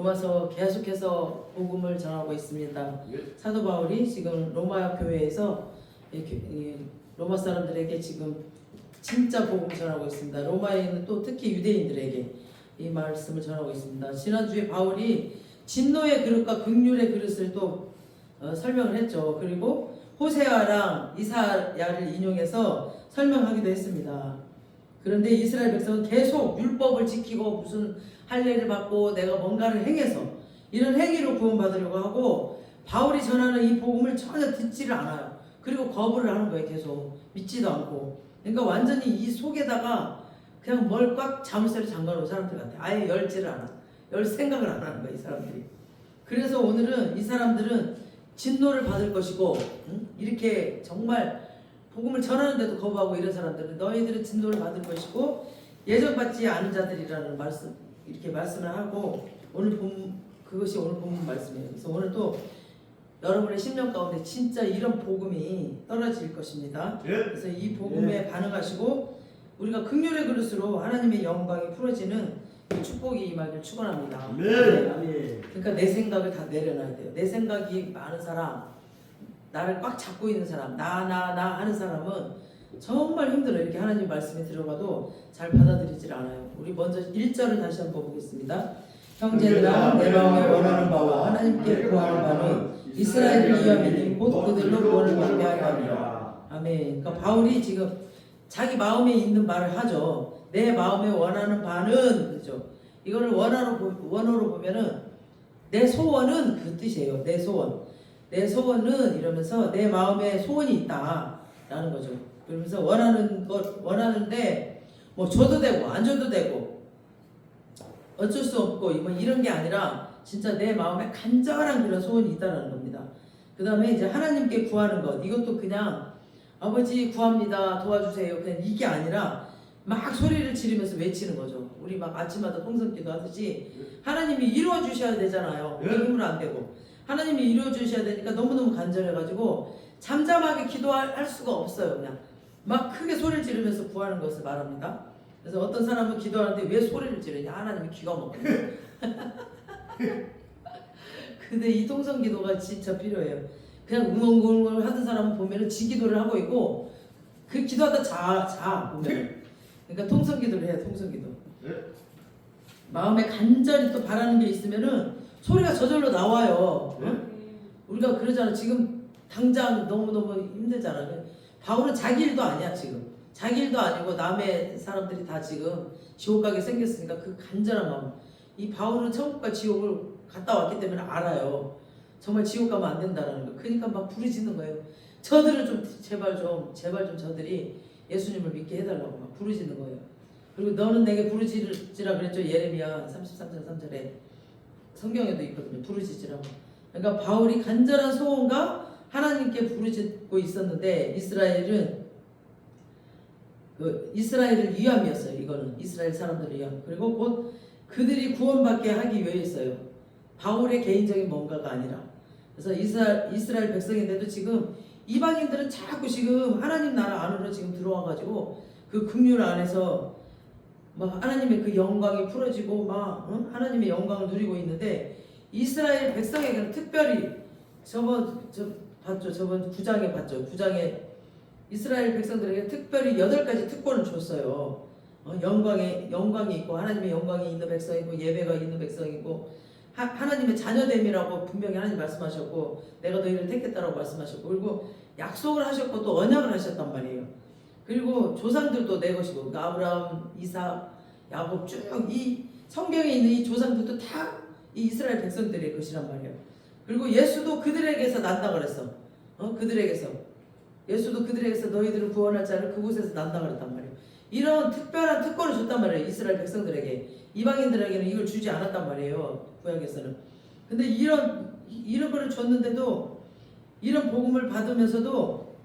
로마서 계속해서 복음을 전하고 있습니다. 사도 바울이 지금 로마 교회에서 로마 사람들에게 지금 진짜 복음 전하고 있습니다. 로마에 있는 또 특히 유대인들에게 이 말씀을 전하고 있습니다. 지난주에 바울이 진노의 그릇과 긍휼의 그릇을 또 설명을 했죠. 그리고 호세아랑 이사야를 인용해서 설명하기도 했습니다. 그런데 이스라엘 백성은 계속 율법을 지키고 무슨 할례를 받고 내가 뭔가를 행해서 이런 행위로 구원받으려고 하고 바울이 전하는 이 복음을 전혀 듣지를 않아요. 그리고 거부를 하는 거예요. 계속 믿지도 않고. 그러니까 완전히 이 속에다가 그냥 뭘 꽉 자물쇠를 잠가놓은 사람들 같아요. 아예 열지를 않아. 열 생각을 안 하는 거예요. 이 사람들이. 그래서 오늘은 이 사람들은 진노를 받을 것이고 이렇게 정말 복음을 전하는데도 거부하고 이런 사람들은 너희들은 진노를 받을 것이고 예정받지 않은 자들이라는 말씀 이렇게 말씀을 하고 오늘 그것이 오늘 본문 말씀이에요. 그래서 오늘 또 여러분의 심령 가운데 진짜 이런 복음이 떨어질 것입니다. 그래서 이 복음에 반응하시고 우리가 긍휼의 그릇으로 하나님의 영광이 풀어지는 이 축복이 임하길 축원합니다. 그러니까 내 생각을 다 내려놔야 돼요. 내 생각이 많은 사람, 나를 꽉 잡고 있는 사람, 나 하는 사람은 정말 힘들어요. 이렇게 하나님 말씀에 들어가도 잘 받아들이질 않아요. 우리 먼저 1절을 다시 한번 보겠습니다. 형제들아 내 마음에 원하는 바와 하나님께 구하는 바는 이스라엘을 위함이니 곧 그들로 구원을 받게 하려 함이라. 아멘. 그러니까 바울이 지금 자기 마음에 있는 말을 하죠. 내 마음에 원하는 바는 그죠. 이거를 원어로 보면은 내 소원은 그 뜻이에요. 내 소원. 내 소원은 이러면서 내 마음에 소원이 있다라는 거죠. 그러면서 원하는데 뭐 줘도 되고 안 줘도 되고 어쩔 수 없고 뭐 이런 게 아니라 진짜 내 마음에 간절한 그런 소원이 있다라는 겁니다. 그 다음에 이제 하나님께 구하는 것 이것도 그냥 아버지 구합니다 도와주세요 그냥 이게 아니라 막 소리를 지르면서 외치는 거죠. 우리 막 아침마다 통성기도 하듯이 하나님이 이루어 주셔야 되잖아요. 우리 힘으로 안 되고 하나님이 이루어 주셔야 되니까 너무너무 간절해가지고 잠잠하게 기도할 수가 없어요. 그냥 막 크게 소리를 지르면서 구하는 것을 말합니다. 그래서 어떤 사람은 기도하는데 왜 소리를 지르냐? 하나님이 귀가 먹거든요. 근데 이 통성기도가 진짜 필요해요. 그냥 웅엉웅엉 하던 사람은 보면은 지 기도를 하고 있고 그 기도하다 자 보면 그러니까 통성기도를 해요. 통성기도. 마음에 간절히 또 바라는 게 있으면은 소리가 저절로 나와요. 우리가 그러잖아. 지금 당장 너무너무 힘들잖아. 바울은 자기 일도 아니야 지금. 자기 일도 아니고 남의 사람들이 다 지금 지옥 가게 생겼으니까 그 간절한 마음. 이 바울은 천국과 지옥을 갔다 왔기 때문에 알아요. 정말 지옥 가면 안 된다는 거. 그러니까 막 부르짖는 거예요. 저들을 좀 제발 좀 저들이 예수님을 믿게 해달라고 막 부르짖는 거예요. 그리고 너는 내게 부르짖으라 그랬죠. 예레미야 33장 3절에 성경에도 있거든요. 부르짖으라고. 그러니까 바울이 간절한 소원과 하나님께 부르짖고 있었는데 이스라엘을 위함이었어요. 이거는 이스라엘 사람들을 위함. 그리고 곧 그들이 구원받게 하기 위해서요. 바울의 개인적인 뭔가가 아니라. 그래서 이스라엘 백성인데도 지금 이방인들은 자꾸 지금 하나님 나라 안으로 지금 들어와가지고 그 긍휼 안에서 막 하나님의 그 영광이 풀어지고 막 하나님의 영광을 누리고 있는데 이스라엘 백성에게는 특별히 저번 9장에 봤죠. 9장에 이스라엘 백성들에게 특별히 8가지 특권을 줬어요. 영광이 있고 하나님의 영광이 있는 백성이고 예배가 있는 백성이고 하나님의 자녀됨이라고 분명히 하나님 말씀하셨고 내가 너희를 택했다라고 말씀하셨고 그리고 약속을 하셨고 또 언약을 하셨단 말이에요. 그리고 조상들도 내 것이고 그러니까 아브라함, 이삭, 야곱 쭉 이 성경에 있는 이 조상들도 다 이 이스라엘 백성들의 것이란 말이에요. 그리고 예수도 그들에게서 난다 그랬어. 예수도 그들에게서 너희들을 구원할 자를 그곳에서 난다 그랬단 말이에요. 이런 특별한 특권을 줬단 말이에요. 이스라엘 백성들에게. 이방인들에게는 이걸 주지 않았단 말이에요. 구약에서는. 근데 이런 거를 줬는데도 이런 복음을 받으면서도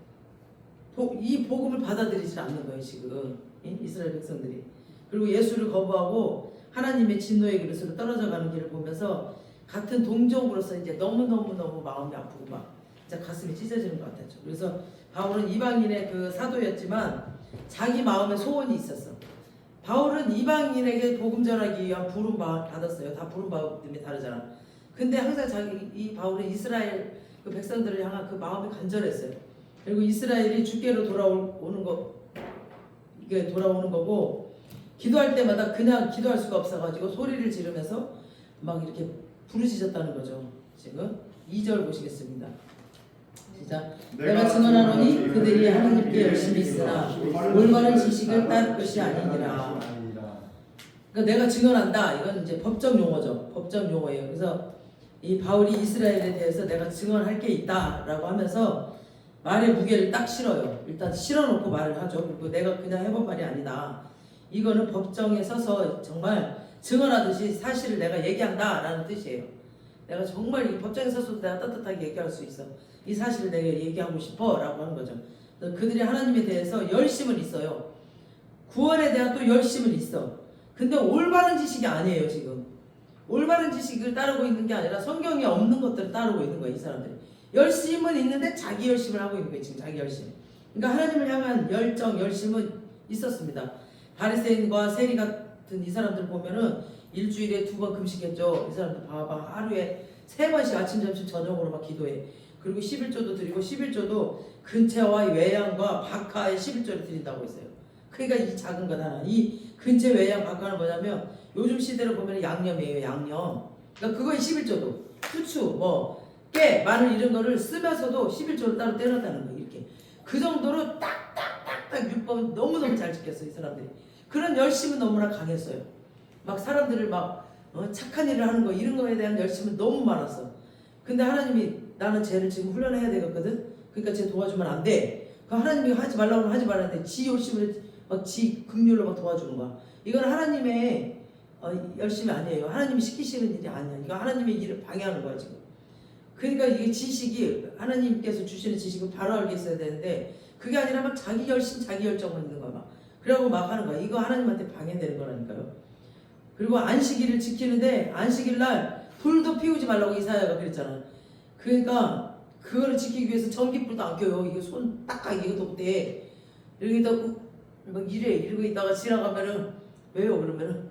이 복음을 받아들이지 않는 거예요. 지금 이스라엘 백성들이. 그리고 예수를 거부하고 하나님의 진노의 그릇으로 떨어져가는 길을 보면서 같은 동족으로서 이제 너무너무 마음이 아프고 막 진짜 가슴이 찢어지는 것 같았죠. 그래서 바울은 이방인의 그 사도였지만 자기 마음에 소원이 있었어. 바울은 이방인에게 복음 전하기 위한 부름 받았어요. 다 부름 받음이 다르잖아. 근데 항상 이 바울은 이스라엘 그 백성들을 향한 그 마음이 간절했어요. 그리고 이스라엘이 주께로 돌아오는 거고, 기도할 때마다 그냥 기도할 수가 없어가지고 소리를 지르면서 막 이렇게 부르짖었다는 거죠. 지금 2절 보시겠습니다. 시작. 내가 증언하노니 그들이 하나님께 열심히 있으나 올바른 지식을 따를 것이 아니니라. 그러니까 내가 증언한다. 이건 이제 법적 용어죠. 법적 용어예요. 그래서 이 바울이 이스라엘에 대해서 내가 증언할 게 있다라고 하면서 말의 무게를 딱 실어요. 일단 실어놓고 말을 하죠. 그리고 내가 그냥 해본 말이 아니다. 이거는 법정에 서서 정말 증언하듯이 사실을 내가 얘기한다라는 뜻이에요. 내가 정말 이 법정에 서서도 내가 따뜻하게 얘기할 수 있어. 이 사실을 내가 얘기하고 싶어라고 하는 거죠. 그들이 하나님에 대해서 열심은 있어요. 구원에 대한 또 열심은 있어. 근데 올바른 지식이 아니에요. 지금 올바른 지식을 따르고 있는 게 아니라 성경에 없는 것들을 따르고 있는 거예요. 이 사람들이 열심은 있는데 자기 열심을 하고 있는 거예요. 지금 자기 열심. 그러니까 하나님을 향한 열정, 열심은 있었습니다. 바리새인과 세리 같은 이 사람들 보면은 일주일에 2번 금식했죠. 이 사람들 봐봐. 하루에 3번씩 아침, 점심, 저녁으로 막 기도해. 그리고 11조도 드리고 11조도 근체와 외양과 박하의 11조를 드린다고 했어요. 그러니까 이 작은 것 하나. 이 근체, 외양, 박하는 뭐냐면 요즘 시대로 보면 양념이에요. 양념. 그러니까 그거의 11조도 후추, 깨, 마늘 이런 거를 쓰면서도 11조를 따로 떼놨다는 거예요. 이렇게. 그 정도로 딱딱딱딱 율법은 너무너무 잘 지켰어요. 이 사람들이. 그런 열심은 너무나 강했어요. 막 사람들을 착한 일을 하는 거 이런 거에 대한 열심은 너무 많았어. 근데 하나님이 나는 쟤를 지금 훈련해야 되거든. 그러니까 쟤 도와주면 안 돼. 그 하나님이 하지 말라고 하면 하지 말았는데 지 열심을 지 긍휼로 막 도와주는 거야. 이건 하나님의 열심이 아니에요. 하나님이 시키시는 일이 아니야. 이거 하나님의 일을 방해하는 거야 지금. 그러니까 이게 지식이 하나님께서 주시는 지식은 바로 알게 있어야 되는데 그게 아니라 막 자기 열심, 자기 열정만 있는 거야 막. 그러고 막 하는 거야. 이거 하나님한테 방해되는 거라니까요. 그리고 안식일을 지키는데 안식일 날 불도 피우지 말라고 이사야가 그랬잖아. 그러니까 그거를 지키기 위해서 전기불도 안 켜요. 이거 손 닦아 이것도 못해. 이러다 막 이러고 있다가 지나가면은 왜요? 그러면은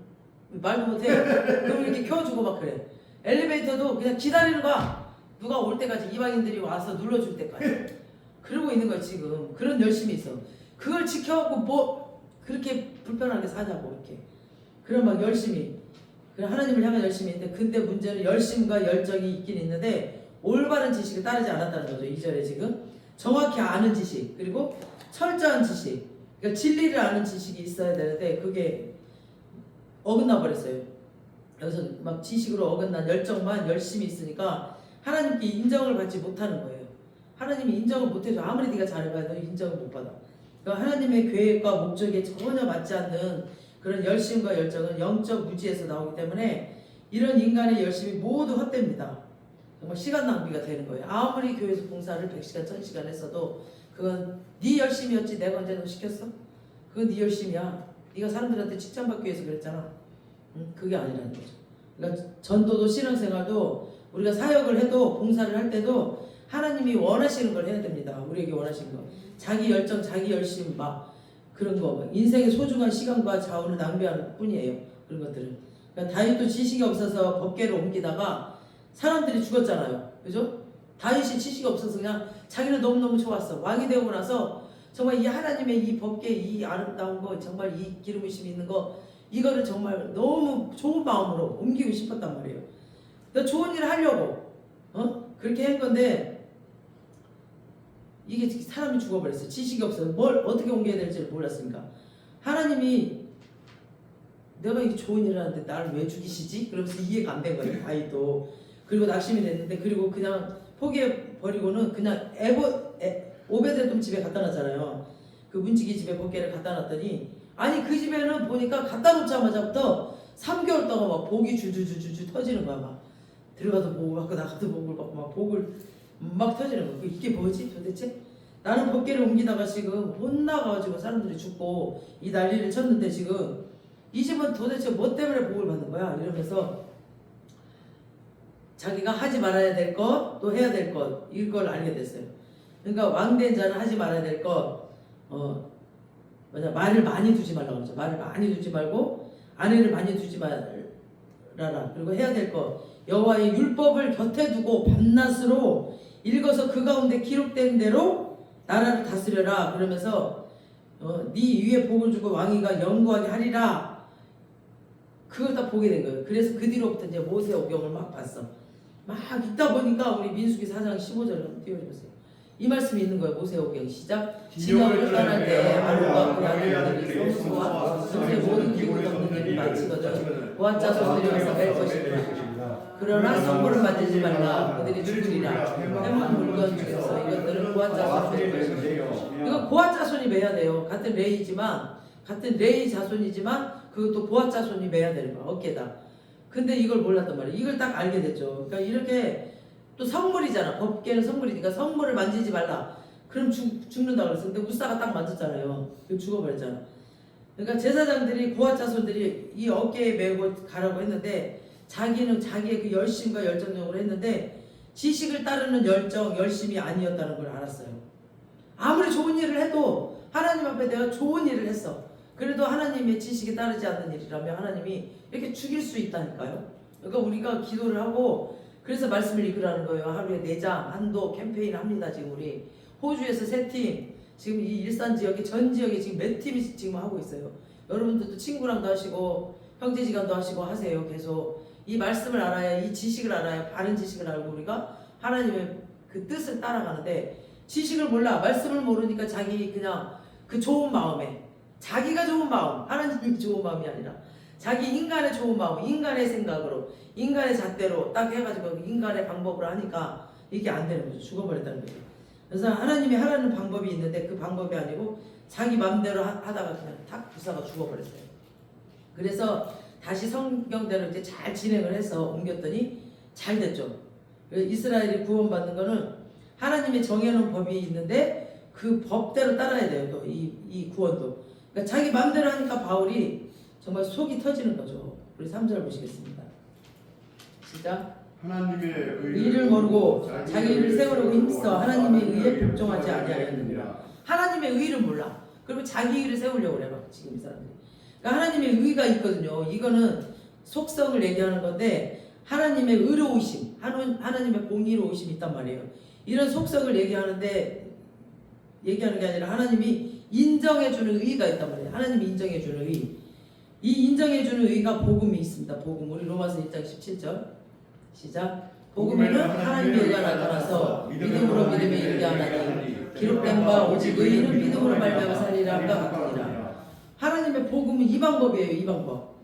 말도 못해. 그럼 이렇게 켜주고 막 그래. 엘리베이터도 그냥 기다리는 거야. 누가 올 때까지 이방인들이 와서 눌러줄 때까지. 그러고 있는 거야 지금. 그런 열심이 있어. 그걸 지켜갖고 그렇게 불편하게 사냐고 이렇게. 그런 막 열심히. 하나님을 향한 열심이 있는데 근데 문제는 열심과 열정이 있긴 있는데 올바른 지식을 따르지 않았다는 거죠. 2절에 지금 정확히 아는 지식 그리고 철저한 지식 그러니까 진리를 아는 지식이 있어야 되는데 그게 어긋나 버렸어요. 여기서 막 지식으로 어긋난 열정만 열심히 있으니까 하나님께 인정을 받지 못하는 거예요. 하나님이 인정을 못해줘. 아무리 네가 잘해봐도 인정을 못 받아. 그러니까 하나님의 계획과 목적에 전혀 맞지 않는 그런 열심과 열정은 영적 무지에서 나오기 때문에 이런 인간의 열심이 모두 헛됩니다. 정말 시간 낭비가 되는 거예요. 아무리 교회에서 봉사를 100시간, 1000시간 했어도 그건 네 열심이었지 내가 언제 너 시켰어? 그건 네 열심이야. 네가 사람들한테 칭찬받기 위해서 그랬잖아. 그게 아니라는 거죠. 그러니까 전도도 신앙생활도 우리가 사역을 해도 봉사를 할 때도 하나님이 원하시는 걸 해야 됩니다. 우리에게 원하시는 거. 자기 열정, 자기 열심 막 그런 거 인생의 소중한 시간과 자원을 낭비하는 뿐이에요. 그런 것들은. 그러니까 다윗도 지식이 없어서 법궤를 옮기다가 사람들이 죽었잖아요. 그죠? 다윗이 지식이 없어서 그냥 자기는 너무너무 좋았어. 왕이 되고 나서 정말 이 하나님의 이 법궤 이 아름다운 거 정말 이 기름부심 있는 거 이거를 정말 너무 좋은 마음으로 옮기고 싶었단 말이에요. 너 좋은 일을 하려고 그렇게 한 건데 이게 사람이 죽어버렸어요. 지식이 없어서 뭘 어떻게 옮겨야 될지 몰랐으니까 하나님이 내가 이 좋은 일을 하는데 나를 왜 죽이시지? 그러면서 이해가 안 된 거예요. 다윗도. 그리고 낙심이 됐는데 그리고 그냥 포기해버리고는 그냥 오베데돔 집에 갖다 놨잖아요. 그 문지기 집에 법궤를 갖다 놨더니 아니 그 집에는 보니까 갖다 놓자마자부터 3개월 동안 막 복이 주주주주 터지는 거야. 막 들어가서 복을 받고 나가도 복을 받고 막 복을 막 터지는 거야. 이게 뭐지 도대체? 나는 법궤를 옮기다가 지금 혼나가지고 사람들이 죽고 이 난리를 쳤는데 지금 이 집은 도대체 뭐 때문에 복을 받는 거야? 이러면서 자기가 하지 말아야 될 것, 또 해야 될 것, 이걸 알게 됐어요. 그러니까 왕된 자는 하지 말아야 될 것, 뭐냐, 말을 많이 두지 말라고 그러죠. 말을 많이 두지 말고 아내를 많이 두지 말아라. 그리고 해야 될 거, 여호와의 율법을 곁에 두고 밤낮으로 읽어서 그 가운데 기록된 대로 나라를 다스려라. 그러면서 네 위에 복을 주고 왕위가 영구하게 하리라. 그걸 다 보게 된 거예요. 그래서 그 뒤로부터 이제 모세오경을 막 봤어. 막 읽다 보니까 우리 민수기 4장 15절을 한번 띄워주세요. 이 말씀이 있는 거예요. 모세오경 시작. 진영을 떠날 때 아론과 그의 아들들이 성수와 성의 모든 기구를 덮는 일을 마치거든 보아 자손들이 와서 뺄 것이구나. 그러나 성물을 만들지 말라. 그들이 죽으리라. 해만 물건 중에서 이것들은 보아 자손이 뺄 것이다. 이거 보아 자손이 매야 돼요. 같은 레이 자손이지만 그것도 보아 자손이 매야 되는 거야. 어깨다. 근데 이걸 몰랐단 말이에요. 이걸 딱 알게 됐죠. 그러니까 이렇게 또 성물이잖아. 법계는 성물이니까 성물을 만지지 말라. 그럼 죽는다 그랬어. 근데 우사가 딱 만졌잖아요. 죽어버렸잖아. 그러니까 제사장들이 고아 자손들이 이 어깨에 메고 가라고 했는데 자기는 자기의 그 열심과 열정적으로 했는데 지식을 따르는 열심이 아니었다는 걸 알았어요. 아무리 좋은 일을 해도 하나님 앞에 내가 좋은 일을 했어. 그래도 하나님의 지식에 따르지 않는 일이라면 하나님이 이렇게 죽일 수 있다니까요. 그러니까 우리가 기도를 하고 그래서 말씀을 읽으라는 거예요. 하루에 4장 한도 캠페인 합니다. 지금 우리 호주에서 3팀, 지금 이 일산 지역에 전 지역에 지금 몇 팀이 지금 하고 있어요. 여러분들도 친구랑도 하시고 형제지간도 하시고 하세요. 계속 이 말씀을 알아야, 이 지식을 알아야, 바른 지식을 알고 우리가 하나님의 그 뜻을 따라가는데 지식을 몰라, 말씀을 모르니까 자기 그냥 그 좋은 마음에, 자기가 좋은 마음, 하나님이 좋은 마음이 아니라 자기 인간의 좋은 마음, 인간의 생각으로, 인간의 잣대로 딱 해가지고 인간의 방법으로 하니까 이게 안 되는 거죠. 죽어버렸다는 거죠. 그래서 하나님이 하라는 방법이 있는데 그 방법이 아니고 자기 마음대로 하다가 그냥 탁 부사가 죽어버렸어요. 그래서 다시 성경대로 이제 잘 진행을 해서 옮겼더니 잘 됐죠. 이스라엘이 구원받는 거는 하나님의 정해놓은 법이 있는데 그 법대로 따라야 돼요. 또 이 구원도. 그러니까 자기 마음대로 하니까 바울이 정말 속이 터지는 거죠. 우리 3절 보시겠습니다. 시작. 하나님의 의를 모르고 자기 의를 세우려고 힘써 하나님의 의에 복종하지 아니하였느니라. 하나님의 의를 몰라. 그리고 자기 의를 세우려고 그래 막 지금 이 사람들이. 그러니까 하나님의 의가 있거든요. 이거는 속성을 얘기하는 건데 하나님의 의로우심, 하나님의 공의로우심이 있단 말이에요. 이런 속성을 얘기하는 게 아니라 하나님이 인정해주는 의가 있단 말이에요. 하나님이 인정해주는 의. 이 인정해주는 의가 복음이 있습니다. 복음. 우리 로마서 1장 17절 시작. 복음에는 하나님의 의가 나타나서 믿음으로 믿음에 이르게 하나니 기록된 바 오직 의인은 믿음으로 말미암아 살리라 함과 같으니라. 하나님의 복음은 이 방법이에요. 이 방법.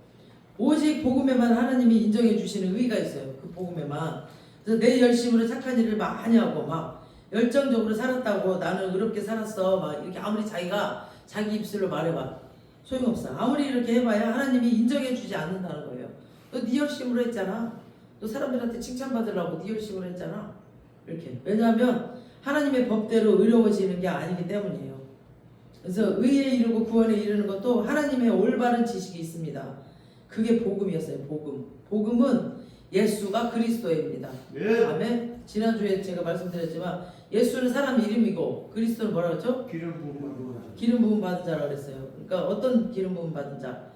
오직 복음에만 하나님이 인정해 주시는 의가 있어요. 그 복음에만. 그래서 내 열심으로 착한 일을 많이 하고 막 열정적으로 살았다고 나는 의롭게 살았어 막 이렇게 아무리 자기가 자기 입술로 말해봐 소용없어. 아무리 이렇게 해봐야 하나님이 인정해 주지 않는다는 거예요. 너 네 열심으로 했잖아. 또 사람들한테 칭찬받으려고 네 열심으로 했잖아. 이렇게. 왜냐하면 하나님의 법대로 의로워지는 게 아니기 때문이에요. 그래서 의에 이르고 구원에 이르는 것도 하나님의 올바른 지식이 있습니다. 그게 복음이었어요. 복음은 예수가 그리스도입니다. 네. 아멘. 지난주에 제가 말씀드렸지만 예수는 사람 이름이고 그리스도는 뭐라고 했죠? 기름 부음 받은 자라고 그랬어요. 그러니까 어떤 기름 부음 받은 자?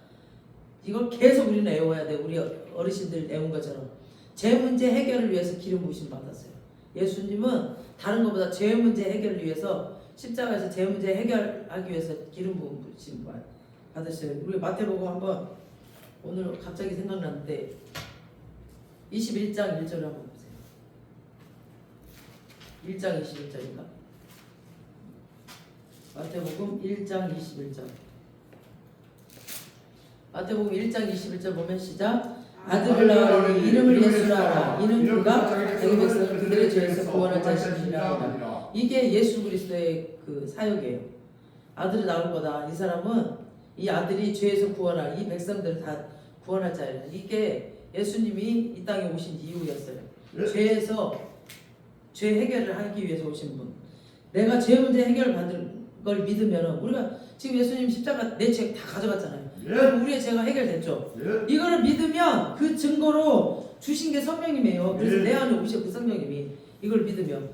이걸 계속 우리는 애워야 돼. 우리 어르신들 애운 것처럼. 제 문제 해결을 위해서 기름 부으심 받았어요. 예수님은 다른 것보다 제 문제 해결을 위해서 십자가에서 제 문제 해결하기 위해서 기름 부으심 받으셨어요. 우리 마태복음 한번 오늘 갑자기 생각났는데 21장 1절을 한번 보세요. 1장 21절인가? 마태복음 1장 21절. 마태복음 1장 21절 보면 시작. 아들을 낳으니 이름을 예수라 하라. 이는 그가 자기 백성을 그들의 죄에서 구원할 자신이라 하라. 이게 예수 그리스도의 그 사역이에요. 아들을 낳을 거다. 이 사람은 이 아들이 죄에서 구원할, 이 백성들을 다 구원할 자예요. 이게 예수님이 이 땅에 오신 이유였어요. 죄 해결을 하기 위해서 오신 분. 내가 죄 문제 해결을 받을 걸 믿으면 우리가 지금 예수님 십자가 내 죄 다 가져갔잖아요. 그럼 우리의 죄가 해결됐죠. 이거를 믿으면 그 증거로 주신 게 성령님이에요. 그래서 내 안에 오신 그 성령님이 이걸 믿으면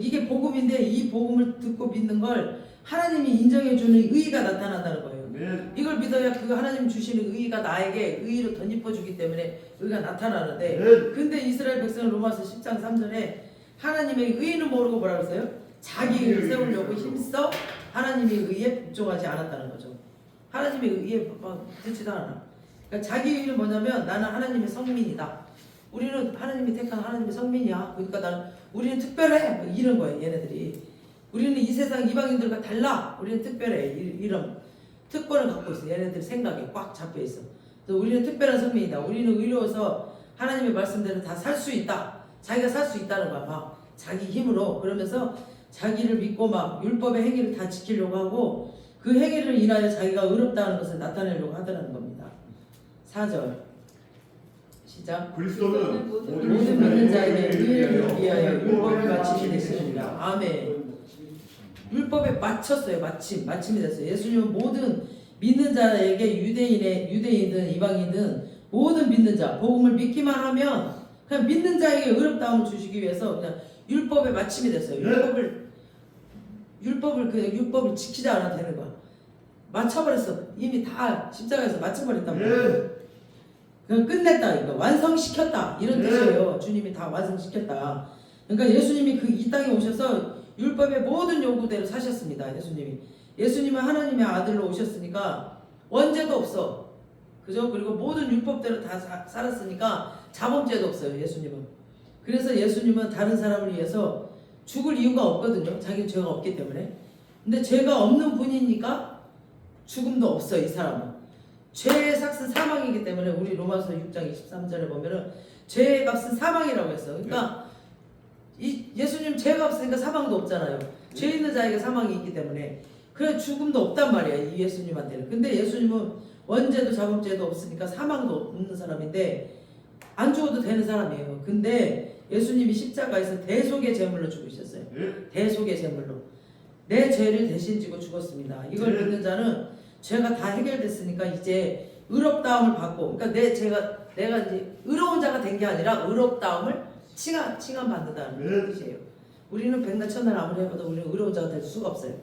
이게 복음인데 이 복음을 듣고 믿는 걸 하나님이 인정해주는 의의가 나타난다는 거예요. 아멘. 이걸 믿어야 그 하나님 주시는 의의가 나에게 의의로 덧입어주기 때문에 의의가 나타나는데, 아멘. 근데 이스라엘 백성은 로마서 10장 3절에 하나님의 의의는 모르고 뭐라 그랬어요? 자기 의를 세우려고 힘써 하나님의 의의에 복종하지 않았다는 거죠. 하나님의 의의에 듣지도 않아. 그러니까 자기 의의는 뭐냐면 나는 하나님의 성민이다. 우리는 하나님이 택한 하나님의 성민이야. 그러니까 우리는 특별해. 이런 거예요, 얘네들이. 우리는 이 세상 이방인들과 달라. 우리는 특별해. 이런 특권을 갖고 있어. 얘네들 생각에 꽉 잡혀 있어. 그래서 우리는 특별한 성민이다. 우리는 의로워서 하나님의 말씀대로 다 살 수 있다. 자기가 살 수 있다는 거야. 막 자기 힘으로. 그러면서 자기를 믿고 막 율법의 행위를 다 지키려고 하고 그 행위를 인하여 자기가 의롭다는 것을 나타내려고 하더라는 겁니다. 4절 시작. 그리스도는 모든 믿는 자에게 의를 위하여 율법을 마치게 되시느니라. 아멘. 율법에 맞췄어요. 마침이 됐어요. 예수님은 모든 믿는 자에게 유대인이든 이방인이든 모든 믿는 자 복음을 믿기만 하면 그냥 믿는 자에게 의롭다움을 주시기 위해서 그냥 율법에 마침이 됐어요. 율법을 지키지 않아도 되는 거야. 맞춰버렸어. 이미 다 십자가에서 맞춰버렸단 말이에요. 그냥 끝냈다, 이거 완성시켰다 이런 뜻이에요. 주님이 다 완성시켰다. 그러니까 예수님이 이 땅에 오셔서 율법의 모든 요구대로 사셨습니다. 예수님은 하나님의 아들로 오셨으니까 원죄도 없어. 그죠? 그리고 모든 율법대로 다 살았으니까 자범죄도 없어요. 예수님은. 그래서 예수님은 다른 사람을 위해서 죽을 이유가 없거든요. 자기는 죄가 없기 때문에. 근데 죄가 없는 분이니까 죽음도 없어요. 이 사람은. 죄의 삭은 사망이기 때문에 우리 로마서 6장 23절에 보면은 죄의 값은 사망이라고 했어. 그러니까 예수님 죄가 없으니까 사망도 없잖아요. 죄 있는 자에게 사망이 있기 때문에 그래 죽음도 없단 말이야. 이 예수님한테는. 근데 예수님은 원죄도 자범죄도 없으니까 사망도 없는 사람인데 안 죽어도 되는 사람이에요. 근데 예수님이 십자가에서 대속의 제물로 죽으셨어요. 대속의 제물로 내 죄를 대신 지고 죽었습니다. 이걸 믿는 자는 죄가 다 해결됐으니까 이제 의롭다움을 받고, 그러니까 내가 이제 의로운 자가 된 게 아니라 의롭다움을 칭함 받는다는 뜻이에요. 우리는 백날 천날 아무리 해봐도 우리는 의로운 자가 될 수가 없어요.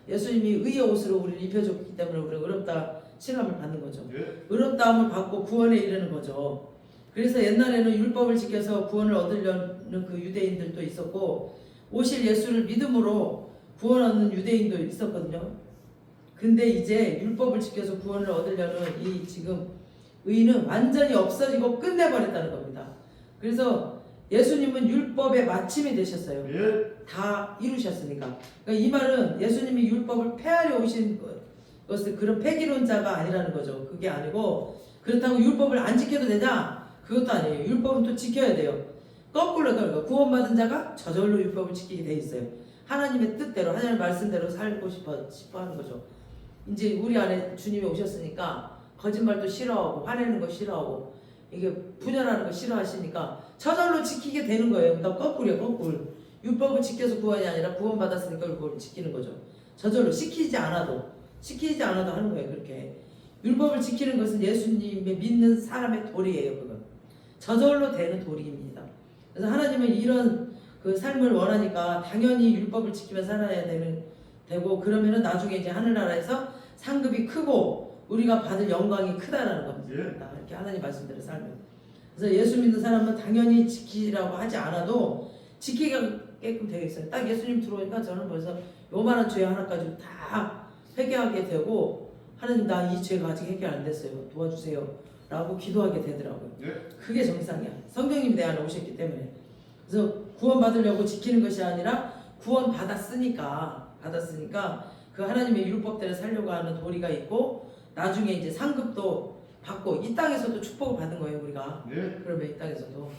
예수님이 의의 옷으로 우리를 입혀줬기 때문에 우리는 의롭다 칭함을 받는 거죠. 의롭다움을 받고 구원에 이르는 거죠. 그래서 옛날에는 율법을 지켜서 구원을 얻으려는 그 유대인들도 있었고 오실 예수를 믿음으로 구원 얻는 유대인도 있었거든요. 근데 이제 율법을 지켜서 구원을 얻으려는 이 지금 의는 완전히 없어지고 끝내버렸다는 겁니다. 그래서 예수님은 율법의 마침이 되셨어요. 다 이루셨으니까. 그러니까 이 말은 예수님이 율법을 폐하려 오신 것은 그런 폐기론자가 아니라는 거죠. 그게 아니고 그렇다고 율법을 안 지켜도 되냐? 그것도 아니에요. 율법은 또 지켜야 돼요. 거꾸로 그러니까 구원받은 자가 저절로 율법을 지키게 돼 있어요. 하나님의 뜻대로 하나님의 말씀대로 살고 싶어 하는 거죠. 이제 우리 안에 주님이 오셨으니까 거짓말도 싫어하고 화내는 거 싫어하고 이게 분열하는 거 싫어하시니까 저절로 지키게 되는 거예요. 그러니까 거꾸로요. 거꾸로. 율법을 지켜서 구원이 아니라 구원받았으니까 율법을 지키는 거죠. 저절로 시키지 않아도 하는 거예요. 그렇게 율법을 지키는 것은 예수님의 믿는 사람의 도리예요. 그건 저절로 되는 도리입니다. 그래서 하나님은 이런 그 삶을 원하니까 당연히 율법을 지키며 살아야 되고 그러면은 나중에 이제 하늘나라에서 상급이 크고 우리가 받을 영광이 크다라는 겁니다. 이렇게 하나님 말씀대로 살면. 그래서 예수 믿는 사람은 당연히 지키라고 하지 않아도 지키게끔 되어 있어요. 딱 예수님 들어오니까 저는 벌써 요만한 죄 하나까지 다 회개하게 되고 하나님 나 이 죄가 아직 해결 안 됐어요. 도와주세요. 라고 기도하게 되더라고요. 그게 정상이야. 성령님이 내 안에 오셨기 때문에. 그래서 구원 받으려고 지키는 것이 아니라 구원 받았으니까 그 하나님의 율법대로 살려고 하는 도리가 있고 나중에 이제 상급도 받고 이 땅에서도 축복을 받은 거예요 우리가. 그러면 이 땅에서도.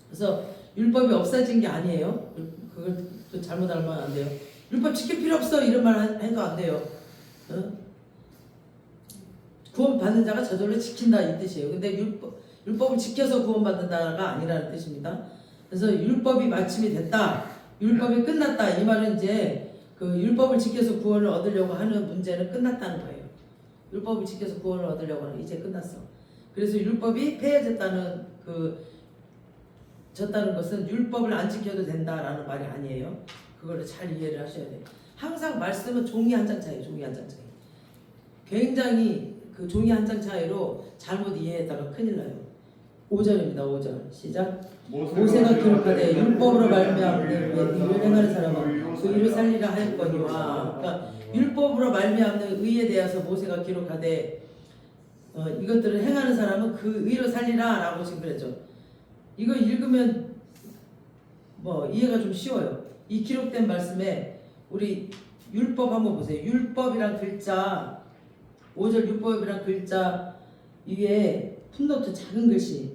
그래서 율법이 없어진 게 아니에요. 그걸 또 잘못 알면 안 돼요. 율법 지킬 필요 없어 이런 말 해도 안 돼요. 구원 받는 자가 저절로 지킨다 이 뜻이에요. 근데 율법을 지켜서 구원 받는다가 아니라는 뜻입니다. 그래서 율법이 마침이 됐다. 율법이 끝났다. 이 말은 이제 그 율법을 지켜서 구원을 얻으려고 하는 문제는 끝났다는 거예요. 율법을 지켜서 구원을 얻으려고 하는 이제 끝났어. 그래서 율법이 폐해졌다는 졌다는 것은 율법을 안 지켜도 된다라는 말이 아니에요. 그거를 잘 이해를 하셔야 돼요. 항상 말씀은 종이 한 장 차이, 종이 한 장 차이. 굉장히 그 종이 한 장 차이로 잘못 이해했다가 큰일 나요. 5절입니다. 5절 시작. 모세가 기록하되 율법으로 말미암는 의를 행하는 사람은 그 의를 살리라 하였거니와. 그러니까 율법으로 말미암는 의에 대해서 모세가 기록하되 이것들을 행하는 사람은 그 의로 살리라 라고 지금 그랬죠. 이거 읽으면 뭐 이해가 좀 쉬워요. 이 기록된 말씀에 우리 율법 한번 보세요. 율법이란 글자 5절 율법이란 글자 위에 풋노트 작은 글씨,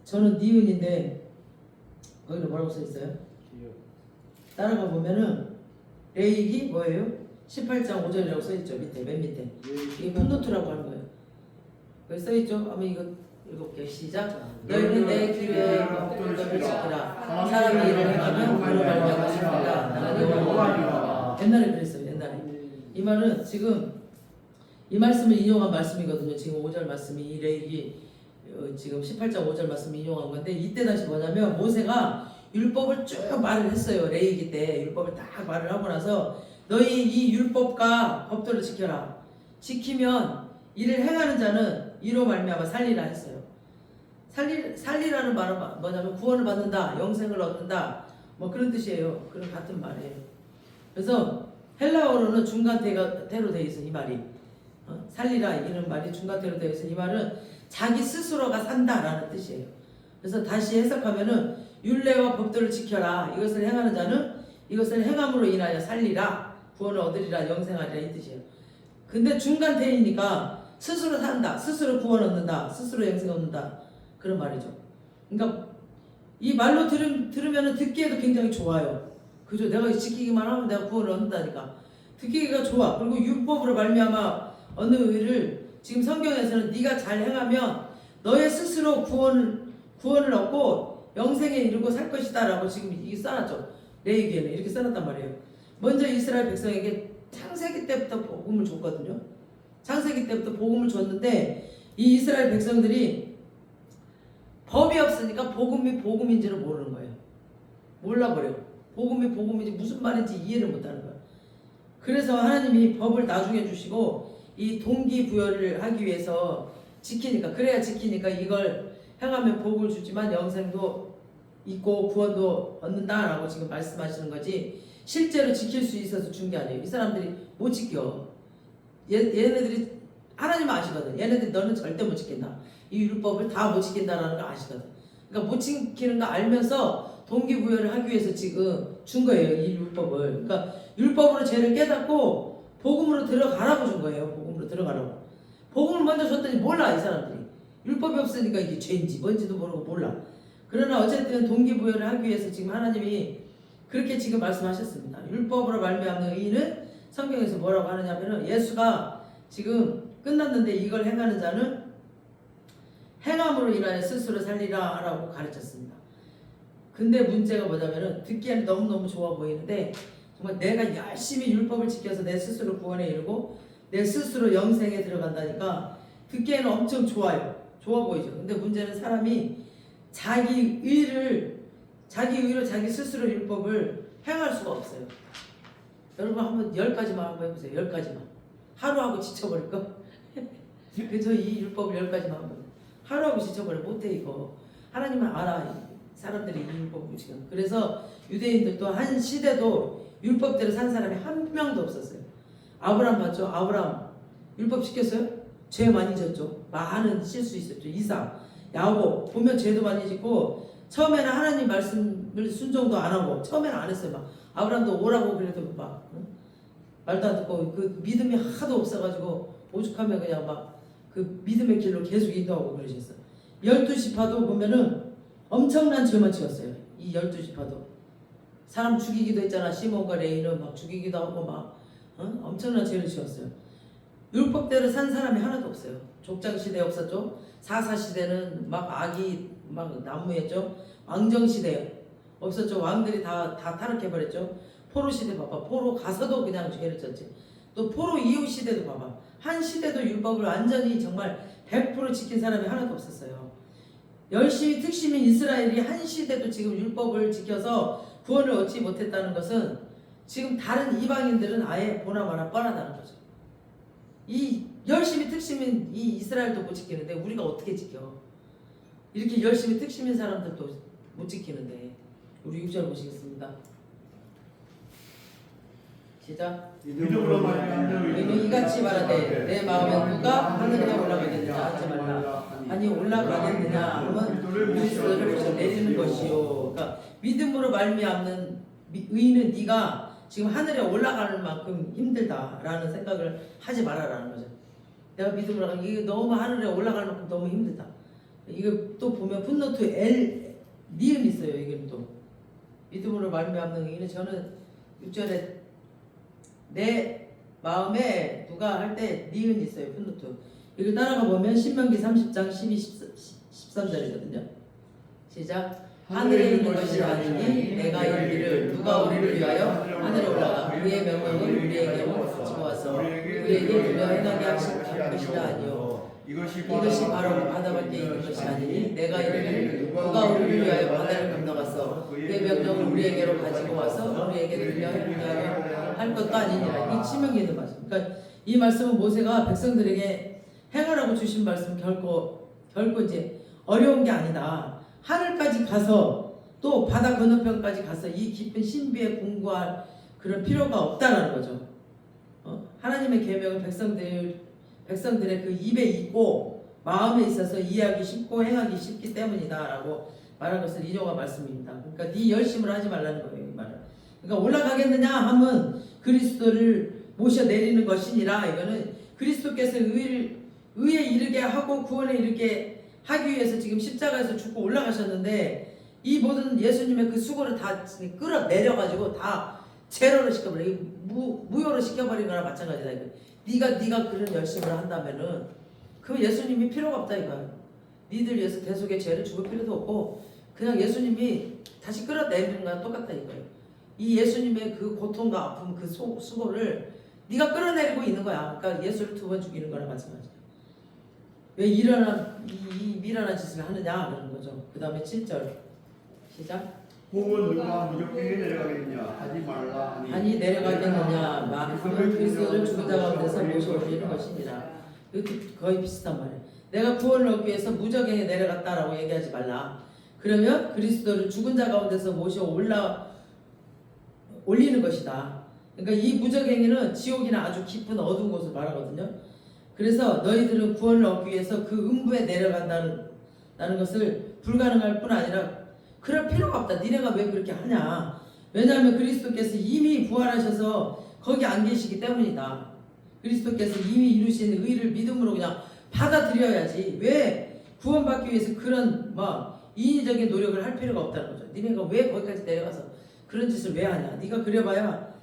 저는 니은인데 거기는 뭐라고 써있어요? 따라가 보면은 레이기 뭐예요? 18장 5절이라고 써있죠. 밑에 맨 밑에 이게 풋노트라고 하는 거예요. 거기 써있죠? 한번 이거 읽어볼게요. 시작. 너희는 내 규례의 법도를 지키라. 사람이 일을 행하면 그로 말미암아 살리라. 나는 여호와니라. 옛날에 그랬어요. 옛날에. 이 말은 지금 이 말씀을 인용한 말씀이거든요. 지금 5절 말씀이 이 레이기 지금 18장 5절 말씀을 인용한 건데, 이때 당시 뭐냐면 모세가 율법을 쭉 말을 했어요. 레이기 때 율법을 딱 말을 하고 나서 너희 이 율법과 법도를 지켜라. 지키면 이를 행하는 자는 이로 말미암아 살리라 했어요. 살리라는 말은 뭐냐면 구원을 받는다, 영생을 얻는다, 뭐 그런 뜻이에요. 그런 같은 말이에요. 그래서 헬라어로는 중간태로 되어 있어. 이 말이 살리라 이런 말이 중간태로 되어 있어. 이 말은 자기 스스로가 산다라는 뜻이에요. 그래서 다시 해석하면은 율례와 법도를 지켜라. 이것을 행하는 자는 이것을 행함으로 인하여 살리라, 구원을 얻으리라, 영생하리라 이 뜻이에요. 근데 중간태이니까 스스로 산다, 스스로 구원 얻는다, 스스로 영생 얻는다, 그런 말이죠. 그러니까 이 말로 들으면 듣기에도 굉장히 좋아요. 그죠? 내가 지키기만 하면 내가 구원을 얻는다니까 듣기가 좋아. 그리고 율법으로 말미암아 얻는 의를 지금 성경에서는 네가 잘 행하면 너의 스스로 구원을 얻고 영생에 이르고 살 것이다 라고 지금 이게 써놨죠. 레위기에는 이렇게 써놨단 말이에요. 먼저 이스라엘 백성에게 창세기 때부터 복음을 줬거든요. 창세기 때부터 복음을 줬는데 이 이스라엘 백성들이 법이 없으니까 복음이 복음인지를 모르는 거예요. 몰라버려. 복음이 복음인지 무슨 말인지 이해를 못하는 거예요. 그래서 하나님이 법을 나중에 주시고 이 동기부여를 하기 위해서 그래야 지키니까 이걸 행하면 복을 주지만 영생도 있고 구원도 얻는다라고 지금 말씀하시는 거지, 실제로 지킬 수 있어서 준 게 아니에요. 이 사람들이 못 지켜. 얘네들이 하나님 아시거든. 얘네들이 너는 절대 못 지킨다, 이 율법을 다 못 지킨다라는 걸 아시거든. 그러니까 못 지키는 거 알면서 동기부여를 하기 위해서 지금 준 거예요, 이 율법을. 그러니까 율법으로 죄를 깨닫고 복음으로 들어가라고 준 거예요. 복음으로 들어가라고. 복음을 먼저 줬더니 몰라, 이 사람들이. 율법이 없으니까 이게 죄인지 뭔지도 모르고 몰라. 그러나 어쨌든 동기부여를 하기 위해서 지금 하나님이 그렇게 지금 말씀하셨습니다. 율법으로 말미암는 의인은 성경에서 뭐라고 하느냐면은 예수가 지금 끝났는데 이걸 행하는 자는 행함으로 인하여 스스로 살리라 라고 가르쳤습니다. 근데 문제가 뭐냐면은 듣기에는 너무너무 좋아 보이는데 정말 내가 열심히 율법을 지켜서 내 스스로 구원에 이르고 내 스스로 영생에 들어간다니까 듣기에는 엄청 좋아요. 좋아 보이죠. 근데 문제는 사람이 자기 의로 자기 스스로 율법을 행할 수가 없어요. 여러분 한번 10가지만 한번 해보세요. 10가지만. 하루하고 지쳐버릴까? 그래서 이 율법을 10가지만 한번. 하루하고 지쳐버려. 못해 이거. 하나님은 알아. 사람들이 이 율법을 지금. 그래서 유대인들도 한 시대도 율법대로 산 사람이 한 명도 없었어요. 아브람 봤죠? 아브람 율법 지켰어요? 죄 많이 졌죠. 많은 실수 있었죠. 이삭, 야곱 보면 죄도 많이 짓고 처음에는 하나님 말씀을 순종도 안 하고 처음에는 안 했어요. 막 아브람도 오라고 그래도 막 말도 안 듣고 그 믿음이 하도 없어가지고 오죽하면 그냥 막 그 믿음의 길로 계속 인도하고 그러셨어요. 12지파도 보면은 엄청난 죄만 지었어요. 이 12지파도 사람 죽이기도 했잖아. 시몬과 레위는 막 죽이기도 하고 막 엄청난 죄를 지었어요. 율법대로 산 사람이 하나도 없어요. 족장 시대 없었죠. 사사 시대는 막 악이 막 난무했죠. 왕정 시대 없었죠. 왕들이 다 타락해 버렸죠. 포로 시대 봐봐. 포로 가서도 그냥 죄를 졌지. 또 포로 이후 시대도 봐봐. 한 시대도 율법을 완전히 정말 100% 지킨 사람이 하나도 없었어요. 열심히 특심인 이스라엘이 한 시대도 지금 율법을 지켜서 구원을 얻지 못했다는 것은 지금 다른 이방인들은 아예 보나마나 뻔하다는 거죠. 이 열심히 특심인 이 이스라엘도 못 지키는데 우리가 어떻게 지켜? 이렇게 열심히 특심인 사람들도 못 지키는데. 우리 6절 보시겠습니다. 시작. 믿음으로 너희는 이같이 말하되 내 마음에 누가 하늘에 올라가겠느냐 하지 말라. 아니 올라가겠느냐 하면 그리스도를 보셔 내리는 것이요. 그러니까 믿음으로 말미암는 의인은 네가 지금 하늘에 올라가는 만큼 힘들다라는 생각을 하지 말아라는 거죠. 내가 믿음으로 가는 이게 너무 하늘에 올라가는 만큼 너무 힘들다. 이거 또 보면 풋노트 L 니은 있어요. 이게 또 믿음으로 말미암는 의인은 저는 6절에 내 마음에 누가 할 때 니은 있어요. 풋노트. 이걸 따라가 보면 신명기 30장 12, 13절이거든요. 시작. 하늘에 있는 것이 아니니 내가 이르기를 누가 우리를 위하여 하늘에 올라가 그의 명령을 우리에게로 가지고 와서 우리에게 들려 행하게 할 것이라 아니요. 이것이 바로 바다 밖에 있는 것이 아니니 내가 이르기를 누가 우리를 위하여 바다를 건너가서 그의 명령을 우리에게로 가지고 와서 우리에게 들려 행하게 할 것도 아니니라. 이 신명기에도 맞아요. 그러니까 이 말씀은 모세가 백성들에게 행하라고 주신 말씀 결코 이제 어려운 게 아니다. 하늘까지 가서 또 바다 건너편까지 가서 이 깊은 신비에 공부할 그런 필요가 없다는 거죠. 하나님의 계명은 백성들의 그 입에 있고 마음에 있어서 이해하기 쉽고 행하기 쉽기 때문이다라고 말한 것을 인용한 말씀입니다. 그러니까 네 열심을 하지 말라는 거예요. 이 말은. 그러니까 올라가겠느냐 하면 그리스도를 모셔 내리는 것이니라. 이거는 그리스도께서 의에 이르게 하고 구원에 이르게 하기 위해서 지금 십자가에서 죽고 올라가셨는데 이 모든 예수님의 그 수고를 다 끌어내려가지고 다 제로로 시켜버려. 무효로 시켜버린 거나 마찬가지다. 이거. 네가 그런 열심을 한다면은 그 예수님이 필요가 없다 이거야. 니들 위해서 대속의 죄를 죽을 필요도 없고 그냥 예수님이 다시 끌어내리는 거랑 똑같다 이거예요. 이 예수님의 그 고통과 아픔 그 수고를 네가 끌어내리고 있는 거야. 그러니까 예수를 2번 죽이는 거랑 마찬가지야. 왜 이 미련한 짓을 하느냐 그런 거죠. 그 다음에 7절 시작. 혹은 누가 무적행에 내려가겠냐 하지 말라 아니 내려가겠느냐 마음은 그리스도를 죽은 자 가운데서 모셔오시는 것이니라. 이것도 거의 비슷한 말이에요. 내가 구원을 얻기 위해서 무적행에 내려갔다라고 얘기하지 말라. 그러면 그리스도를 죽은 자 가운데서 모셔 올리는 것이다. 그러니까 이 무적행위는 지옥이나 아주 깊은 어두운 곳을 말하거든요. 그래서 너희들은 구원을 얻기 위해서 그 음부에 내려간다는 것을 불가능할 뿐 아니라 그럴 필요가 없다. 니네가 왜 그렇게 하냐. 왜냐하면 그리스도께서 이미 부활하셔서 거기 안 계시기 때문이다. 그리스도께서 이미 이루신 의를 믿음으로 그냥 받아들여야지. 왜 구원받기 위해서 그런 인위적인 노력을 할 필요가 없다는 거죠. 니네가 왜 거기까지 내려가서 그런 짓을 왜 하냐. 네가 그래봐야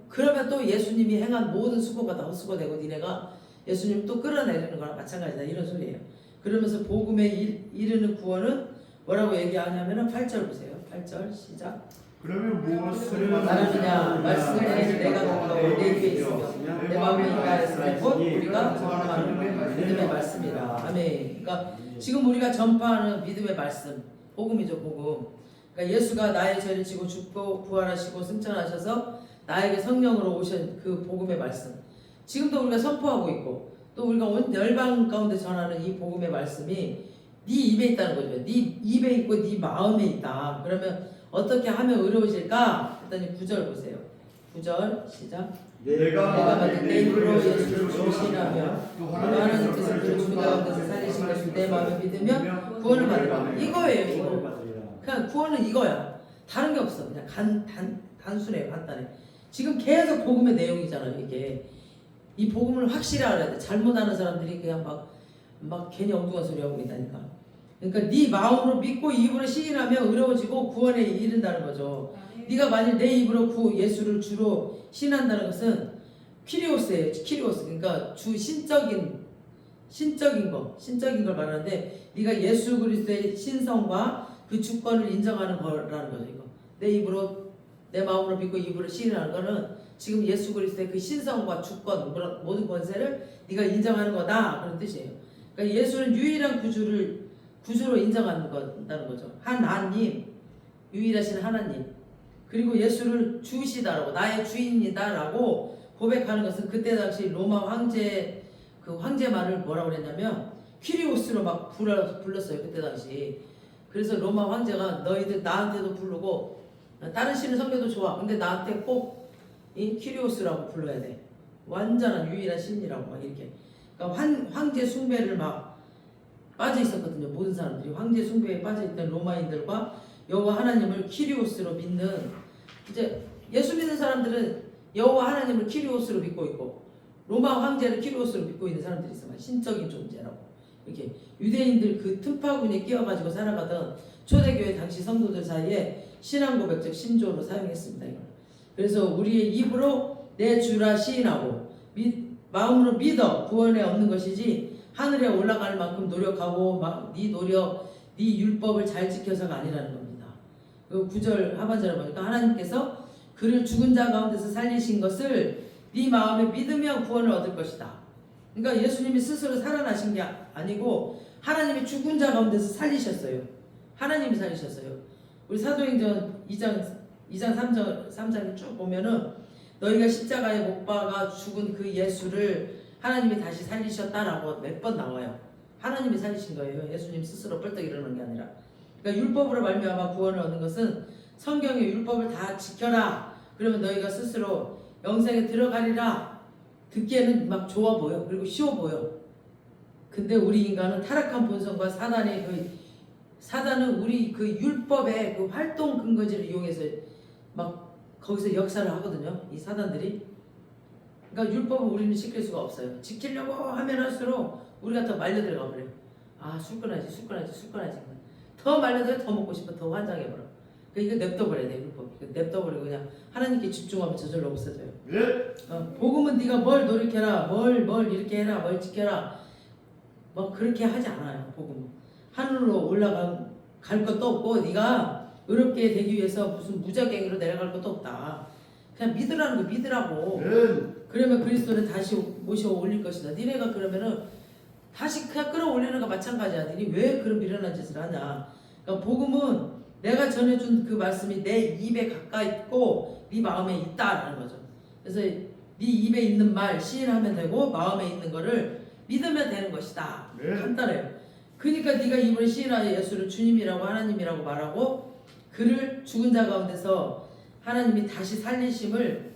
그러면 또 예수님이 행한 모든 수고가 다 헛수고되고 니네가 예수님 또 끌어내리는 거랑 마찬가지다 이런 소리예요. 그러면서 복음에 이르는 구원은 뭐라고 얘기하냐면은 8절 보세요. 8절 시작. 그러면 무엇을 말하느냐 말씀에 내가 가까워 내 입에 있으며 내 마음에 있다 곧 우리가 전파하는 믿음의 말씀이라. 아멘. 그러니까 지금 우리가 전파하는 믿음의 말씀 복음이죠. 복음. 그러니까 예수가 나의 죄를 지고 죽고 부활하시고 승천하셔서 나에게 성령으로 오신 그 복음의 말씀 지금도 우리가 선포하고 있고 또 우리가 온 열방 가운데 전하는 이 복음의 말씀이 네 입에 있다는 거죠. 네 입에 있고 네 마음에 있다. 그러면 어떻게 하면 의로우실까? 했더니 9절 보세요. 9절 시작. 내가 만약 내 입으로 예수를 주시라며 또 하나님께서 그를 죽은 가운데서 살리신 것을 내 마음에 믿으면 구원을 받으라. 이거예요. 이거. 그냥 구원은 이거야. 다른 게 없어. 그냥 단순해. 간단해. 지금 계속 복음의 내용이잖아요. 이게 이 복음을 확실히 알아야 돼. 잘못 아는 사람들이 그냥 막 괜히 엉뚱한 소리 하고 있다니까. 그러니까 네 마음으로 믿고 입으로 시인하면 의로워지고 구원에 이른다는 거죠. 네가 만일 내 입으로 예수를 주로 신한다는 것은 키리오스예요. 키리오스. 그러니까 주 신적인 걸 말하는데 네가 예수 그리스도의 신성과 그 주권을 인정하는 거라는 거죠. 이거 내 입으로 내 마음으로 믿고 입으로 시인하는 거는 지금 예수 그리스도의 그 신성과 주권 모든 권세를 네가 인정하는 거다 그런 뜻이에요. 그러니까 예수는 유일한 구주로 인정하는 거다는 거죠. 하나님 유일하신 하나님 그리고 예수를 주시다라고 나의 주인이다라고 고백하는 것은 그때 당시 로마 황제 그 황제 말을 뭐라고 그랬냐면 퀴리오스로 막 불렀어요 그때 당시. 그래서 로마 황제가 너희들 나한테도 부르고 다른 신을 섬겨도 좋아. 근데 나한테 꼭 이 퀴리오스라고 불러야 돼. 완전한 유일한 신이라고 막 이렇게. 그러니까 황제 숭배를 막 빠져 있었거든요. 모든 사람들이 황제 숭배에 빠져 있던 로마인들과 여호와 하나님을 퀴리오스로 믿는 이제 예수 믿는 사람들은 여호와 하나님을 퀴리오스로 믿고 있고 로마 황제를 퀴리오스로 믿고 있는 사람들이 있어요. 신적인 존재라고. 이렇게 유대인들 그 틈바구니에 끼어가지고 살아가던 초대교회 당시 성도들 사이에 신앙 고백 즉 신조로 사용했습니다. 이걸. 그래서 우리의 입으로 내 주라 시인하고 마음으로 믿어 구원에 얻는 것이지 하늘에 올라갈 만큼 노력하고 막 네 노력, 네 율법을 잘 지켜서가 아니라는 겁니다. 그 9절 하반절에 보니까 하나님께서 그를 죽은 자 가운데서 살리신 것을 네 마음에 믿으면 구원을 얻을 것이다. 그러니까 예수님이 스스로 살아나신 게 아니고 하나님이 죽은 자 가운데서 살리셨어요. 하나님이 살리셨어요. 우리 사도행전 2장 3장을 쭉 보면은 너희가 십자가에 못 박아 죽은 그 예수를 하나님이 다시 살리셨다라고 몇 번 나와요. 하나님이 살리신 거예요. 예수님 스스로 뻘떡 일어나는 게 아니라. 그러니까 율법으로 말미암아 구원을 얻는 것은 성경의 율법을 다 지켜라. 그러면 너희가 스스로 영생에 들어가리라. 듣기에는 막 좋아 보여. 그리고 쉬워 보여. 근데 우리 인간은 타락한 본성과 사단은 우리 그 율법의 그 활동 근거지를 이용해서 막 거기서 역사를 하거든요. 이 사단들이. 그러니까 율법은 우리는 지킬 수가 없어요. 지키려고 하면 할수록 우리가 더 말려 들어가 버려요. 아, 술 끊어야지. 더 말려도 더 먹고 싶어. 더 환장해버려. 그러니까 이거 냅둬버려야 돼. 율법. 냅둬버리고 그냥 하나님께 집중하면 저절로 없어져요. 복음은 네가 뭘 노력해라. 뭘 이렇게 해라. 뭘 지켜라. 뭐 그렇게 하지 않아요. 복음은. 하늘로 갈 것도 없고 네가 의롭게 되기 위해서 무슨 무작행으로 내려갈 것도 없다. 그냥 믿으라는 거 믿으라고. 그러면 그리스도를 다시 모셔 올릴 것이다. 니네가 그러면은 다시 그냥 끌어올리는 거 마찬가지야. 니네 왜 그런 미련한 짓을 하냐. 그러니까 복음은 내가 전해준 그 말씀이 내 입에 가까이 있고 네 마음에 있다라는 거죠. 그래서 네 입에 있는 말 시인하면 되고 마음에 있는 거를 믿으면 되는 것이다. 간단해요. 그러니까 네가 입으로 시인하여 예수를 주님이라고 하나님이라고 말하고 그를 죽은 자 가운데서 하나님이 다시 살리심을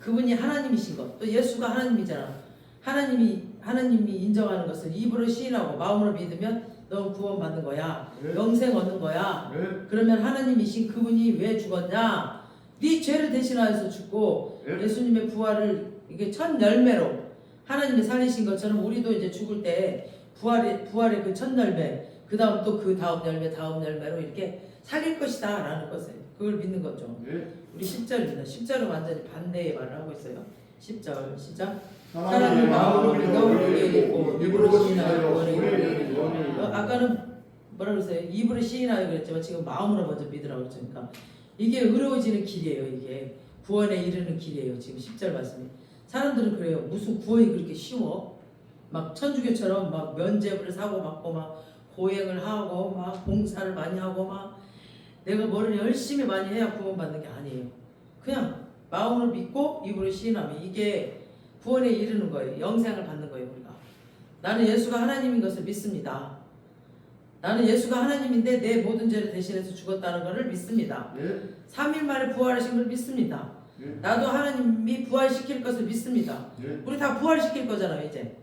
그분이 하나님이신 것, 또 예수가 하나님이잖아. 하나님이 인정하는 것을 입으로 시인하고 마음으로 믿으면 넌 구원받는 거야. 영생 얻는 거야. 그러면 하나님이신 그분이 왜 죽었냐? 네 죄를 대신하여서 죽고 예수님의 부활을 이게 첫 열매로 하나님이 살리신 것처럼 우리도 이제 죽을 때 부활의 그 첫 열매, 그 다음 또 그 다음 열매로 이렇게 살릴 것이다 라는 것을 그걸 믿는 거죠. 우리 10절입니다. 10절은 완전히 반대의 말을 하고 있어요. 10절 시작. 사람이 마음으로 믿어 우리에게 있고 입으로 시인하여 구원에 이르리라. 아까는 뭐라 그랬어요? 입으로 시인하여 그랬지만 지금 마음으로 먼저 믿으라고 그랬죠. 그러니까 이게 의로워지는 길이에요. 이게 구원에 이르는 길이에요. 지금 10절 말씀이. 사람들은 그래요. 무슨 구원이 그렇게 쉬워? 막 천주교처럼 막 면죄부를 사고 받고 막 고행을 하고 막 봉사를 많이 하고 막 내가 뭐를 열심히 많이 해야 구원받는 게 아니에요. 그냥 마음으로 믿고 입으로 시인하면 이게 구원에 이르는 거예요. 영생을 받는 거예요. 우리가. 나는 예수가 하나님인 것을 믿습니다. 나는 예수가 하나님인데 내 모든 죄를 대신해서 죽었다는 것을 믿습니다. 3일 만에 부활하신 걸 믿습니다. 나도 하나님이 부활시킬 것을 믿습니다. 우리 다 부활시킬 거잖아요. 이제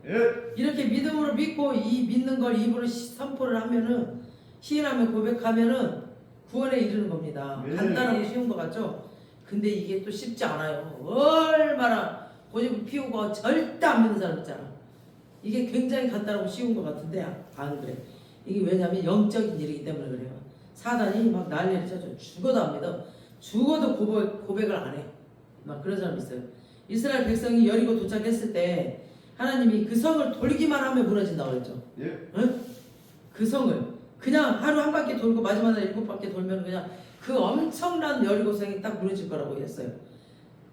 이렇게 믿음으로 믿고 이 믿는 걸 입으로 선포를 하면은 시인하면 고백하면은 구원에 이르는 겁니다. 간단하고 쉬운 것 같죠? 근데 이게 또 쉽지 않아요. 얼마나 고집을 피우고 절대 안 믿는 사람 있잖아. 이게 굉장히 간단하고 쉬운 것 같은데 안 그래. 이게 왜냐면 영적인 일이기 때문에 그래요. 사단이 막 난리를 쳐줘. 죽어도 안 믿어. 죽어도 고백을 안 해. 막 그런 사람 있어요. 이스라엘 백성이 여리고 도착했을 때 하나님이 그 성을 돌기만 하면 무너진다고 그랬죠. 응? 그 성을 그냥 하루 한 바퀴 돌고 마지막 날 7바퀴 돌면 그냥 그 엄청난 여리고성이 딱 무너질 거라고 했어요.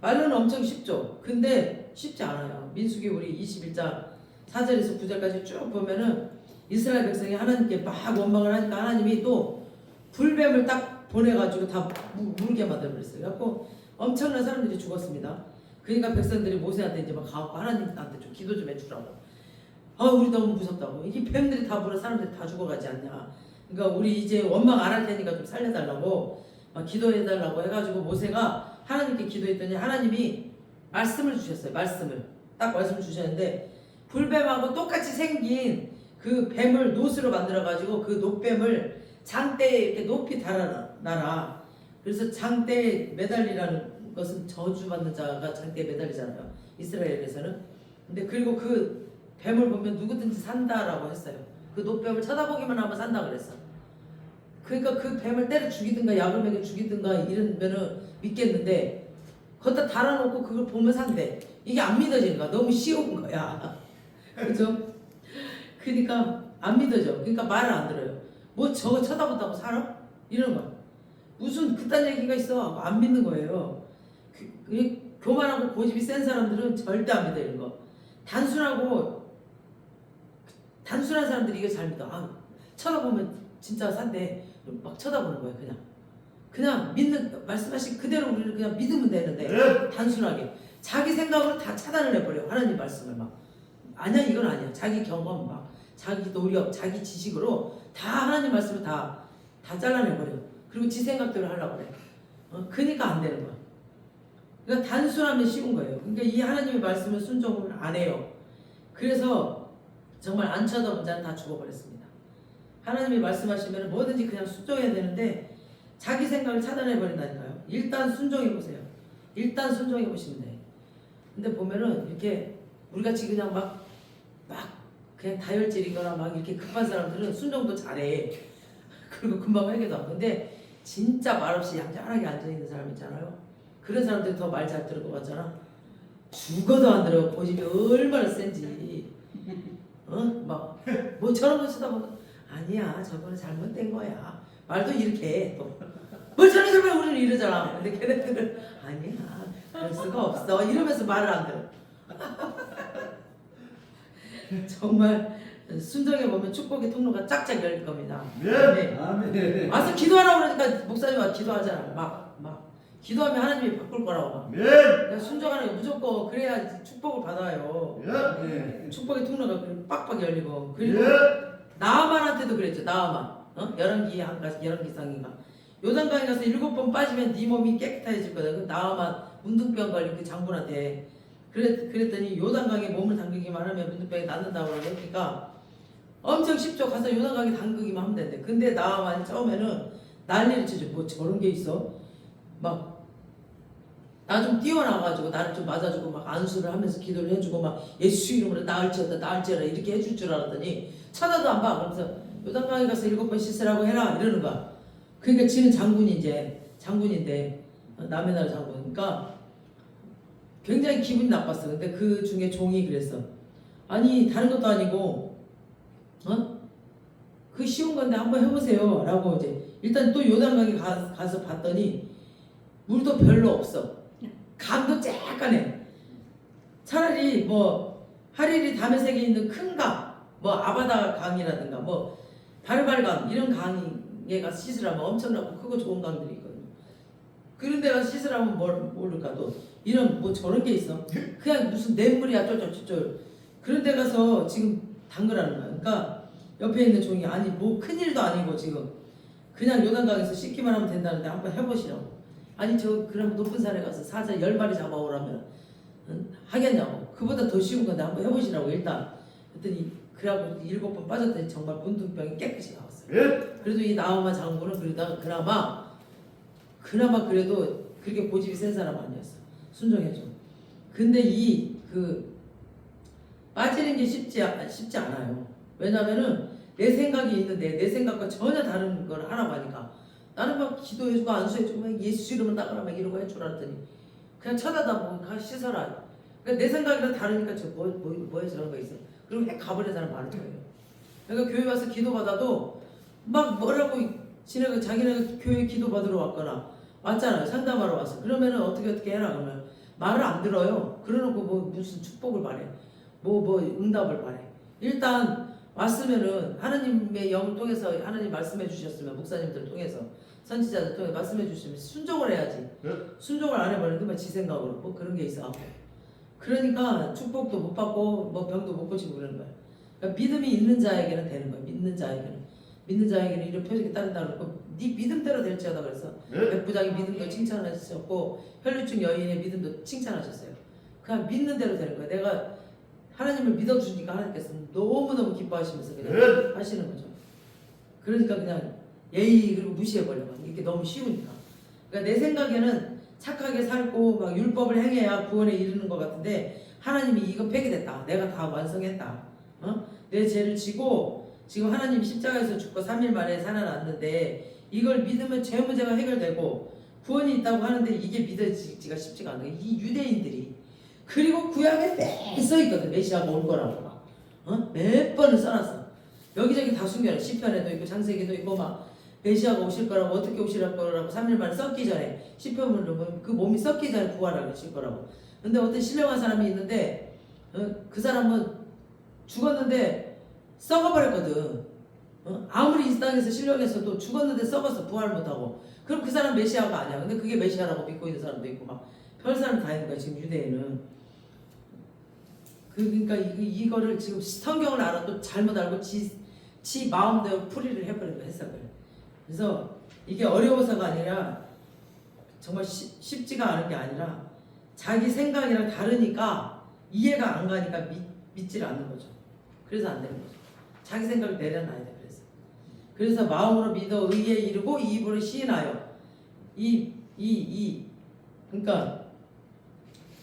말로는 엄청 쉽죠. 근데 쉽지 않아요. 민수기 우리 21장 4절에서 9절까지 쭉 보면은 이스라엘 백성이 하나님께 막 원망을 하니까 하나님이 또 불뱀을 딱 보내가지고 다 물게 만들어버렸어요. 그래갖고 엄청난 사람들이 죽었습니다. 그러니까 백성들이 모세한테 이제 막 가고 하나님한테 좀 기도 좀 해주라고. 우리 너무 무섭다고. 이 뱀들이 다 물어 사람들이 다 죽어가지 않냐. 그러니까 우리 이제 원망 안 할 테니까 좀 살려달라고 막 기도해달라고 해가지고 모세가 하나님께 기도했더니 하나님이 말씀을 주셨어요. 말씀을 딱 말씀을 주셨는데 불뱀하고 똑같이 생긴 그 뱀을 노스로 만들어가지고 그 노뱀을 장대에 이렇게 높이 달아놔라. 그래서 장대에 매달리라는 것은 저주받는 자가 장대에 매달리잖아요. 이스라엘에서는. 근데 그리고 그 뱀을 보면 누구든지 산다라고 했어요. 그 노뱀을 쳐다보기만 하면 산다 그랬어. 그러니까 그 뱀을 때려 죽이든가 약을 먹여 죽이든가 이러면은 믿겠는데 거기다 달아놓고 그걸 보면 산대. 이게 안 믿어지는 거야. 너무 쉬운 거야. 그죠? 그러니까 안 믿어져. 그러니까 말을 안 들어요. 뭐 저거 쳐다본다고 살아? 이런 거야. 무슨 그딴 얘기가 있어. 안 믿는 거예요. 교만하고 고집이 센 사람들은 절대 안 믿어 이런 거. 단순한 사람들이 이거 잘 믿어. 쳐다보면 진짜 산대. 막 쳐다보는 거예요. 그냥 믿는 말씀하신 그대로 우리는 그냥 믿으면 되는데 단순하게 자기 생각으로 다 차단을 해버려. 하나님 말씀을 막 아니야 이건 아니야. 자기 경험 막 자기 노력 자기 지식으로 다 하나님 말씀을 다 잘라내버려. 그리고 지 생각대로 하려고 그래. 그러니까 안 되는 거야. 그러니까 단순하면 쉬운 거예요. 그러니까 이 하나님의 말씀을 순종을 안 해요. 그래서 정말 안 쳐다본 자는 다 죽어버렸습니다. 하나님이 말씀하시면 뭐든지 그냥 순종해야 되는데 자기 생각을 차단해버린다니까요. 일단 순종해보세요. 일단 순종해보시면 돼요. 근데 보면은 이렇게 우리같이 그냥 막 그냥 다혈질이거나 막 이렇게 급한 사람들은 순종도 잘해. 그리고 금방 회개도. 근데 진짜 말없이 얌전하게 앉아있는 사람 있잖아요. 그런 사람들이 더 말 잘 들을 것 같잖아. 죽어도 안 들어. 고집이 얼마나 센지. 막 뭐 저런 거 쳐다보면 아니야 저거는 잘못된 거야. 말도 이렇게 해. 또 뭘 저런 소리만 우리는 이러잖아. 근데 걔네들은 아니야 그럴 수가 없어 이러면서 말을 안 들어. 정말 순종해보면 축복의 통로가 짝짝 열릴 겁니다. 네. 아멘. 와서 기도하라고 그러니까 목사님 와 기도하잖아. 막 기도하면 하나님이 바꿀 거라고 막. 네. 그러니까 순종하는 게 무조건 그래야 축복을 받아요. 네. 축복의 통로가 빡빡 열리고. 그리고 네. 나아만한테도 그랬죠. 나아만. 열왕기상인가. 요단강에 가서 7번 빠지면 네 몸이 깨끗해질 거다. 그 나아만 문둥병 걸린 그 장군한테 그랬더니 요단강에 몸을 담그기만 하면 문둥병이 낫는다고 그러니까 엄청 쉽죠. 가서 요단강에 담그기만 하면 된대. 근데 나아만 처음에는 난리를 치죠. 뭐 저런 게 있어? 막 나 좀 뛰어나가지고 나를 좀 맞아주고 막 안수를 하면서 기도를 해주고 막 예수 이름으로 나을지어다 이렇게 해줄 줄 알았더니 쳐다도 안 봐. 그러면서 요단강에 가서 7번 씻으라고 해라 이러는 거야. 그러니까 지는 장군인데 남의 나라 장군. 그러니까 굉장히 기분이 나빴어. 근데 그 중에 종이 그랬어. 아니 다른 것도 아니고 그 쉬운 건데 한번 해보세요 라고 이제 일단 또 요단강에 가서 봤더니 물도 별로 없어. 강도 쬐깐해. 차라리 뭐 하리리 다메섹에 있는 큰 강, 뭐 아바다 강이라든가 뭐 바르발강 이런 강에 가서 씻으라면 엄청나고 크고 좋은 강들이 있거든요. 그런 데 가서 씻으라면 모를까 또 이런 뭐 저런 게 있어. 그냥 무슨 냇물이야 쫄쫄쫄쫄. 그런 데 가서 지금 담그라는 거야. 그러니까 옆에 있는 종이 아니 뭐 큰일도 아니고 지금 그냥 요단강에서 씻기만 하면 된다는데 한번 해보시라고. 아니 저 그럼 높은 산에 가서 사자 10마리 잡아오라면 하겠냐고. 그보다 더 쉬운 건데 한번 해보시라고 일단. 그랬더니 그래갖고 7번 빠졌더니 정말 문둥병이 깨끗이 나왔어요. 네. 그래도 이 나아만 장군은 그러다가 그나마 그래도 그렇게 고집이 센 사람 아니었어. 순종해줘. 근데 빠지는 게 쉽지 않아요. 왜냐면은 내 생각이 있는데 내 생각과 전혀 다른 걸 하라고 하니까 나는 막 기도해주고 안수해주고 막 예수 이름을 나가라 막 이러고 해줄 알았더니 그냥 쳐다보고 가 씻어라. 그러니까 내 생각이랑 다르니까 뭐에 저런 거 있어. 그리고 핵 가버린 사람 많을 거예요. 그러니까 교회 와서 기도받아도 막 뭐라고 자기네가 교회 기도받으러 왔거나 왔잖아요. 상담하러 왔어. 그러면은 어떻게 해라 그러면 말을 안 들어요. 그러놓고 뭐 무슨 축복을 바래. 뭐 응답을 바래. 일단 왔으면은 하나님의 영을 통해서 하나님 말씀해 주셨으면 목사님들 통해서 선지자들 통해 말씀해 주시면 순종을 해야지. 네. 순종을 안 해버리는데 뭐 지 생각으로 뭐 그런 게 있어. 그러니까 축복도 못 받고 뭐 병도 못 고치고 그러는 거야. 그러니까 믿음이 있는 자에게는 되는 거야. 믿는 자에게는 이런 표적이 따른다 그러고 네 믿음대로 될지어다 그래서 네. 백부장의 믿음도 칭찬하셨고 혈류증 여인의 믿음도 칭찬하셨어요. 그냥 믿는 대로 되는 거야. 내가 하나님을 믿어주니까 하나님께서 너무너무 기뻐하시면서 그냥 하시는 거죠. 그러니까 그냥 예의 그리고 무시해버려. 이게 너무 쉬우니까. 그러니까 내 생각에는 착하게 살고 막 율법을 행해야 구원에 이르는 것 같은데 하나님이 이거 폐기됐다. 내가 다 완성했다. 내 죄를 지고 지금 하나님 십자가에서 죽고 3일 만에 살아났는데 이걸 믿으면 죄 문제가 해결되고 구원이 있다고 하는데 이게 믿어지기가 쉽지가 않아요. 이 유대인들이 그리고 구약에 매 써있거든. 메시아가 올 거라고 막 몇 번을 써놨어. 여기저기 다 숨겨놔. 시편에도 있고 창세기도 있고 막 메시아가 오실 거라고 어떻게 오실 거라고 3일 만에 썩기 전에 시편을 보면 그 몸이 썩기 전에 부활하실 거라고. 근데 어떤 신령한 사람이 있는데 그 사람은 죽었는데 썩어버렸거든. 아무리 이 땅에서 신령했어도 죽었는데 썩었어. 부활 못하고. 그럼 그 사람 메시아가 아니야. 근데 그게 메시아라고 믿고 있는 사람도 있고 막 별 사람 다 있는 거야 지금 유대인은. 그러니까 이거를 지금 성경을 알아도 잘못 알고 지 마음대로 풀이를 해버린 거야 해석을. 그래서 이게 어려워서가 아니라 정말 쉽지가 않은 게 아니라 자기 생각이랑 다르니까 이해가 안 가니까 믿지를 않는 거죠. 그래서 안 되는 거죠. 자기 생각을 내려놔야 돼. 그래서 마음으로 믿어 의에 이르고 입으로 시인하여 그러니까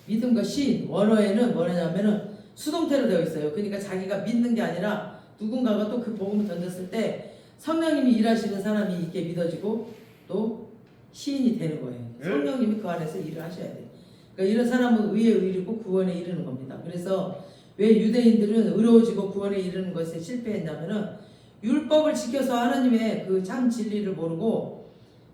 믿음과 시인 원어에는 뭐냐면은 수동태로 되어 있어요. 그러니까 자기가 믿는 게 아니라 누군가가 또 그 복음을 던졌을 때 성령님이 일하시는 사람이 이게 믿어지고 또 시인이 되는 거예요. 성령님이 그 안에서 일을 하셔야 돼요. 그러니까 이런 사람은 의에 이르고 구원에 이르는 겁니다. 그래서 왜 유대인들은 의로워지고 구원에 이르는 것에 실패했냐면은 율법을 지켜서 하나님의 그 참 진리를 모르고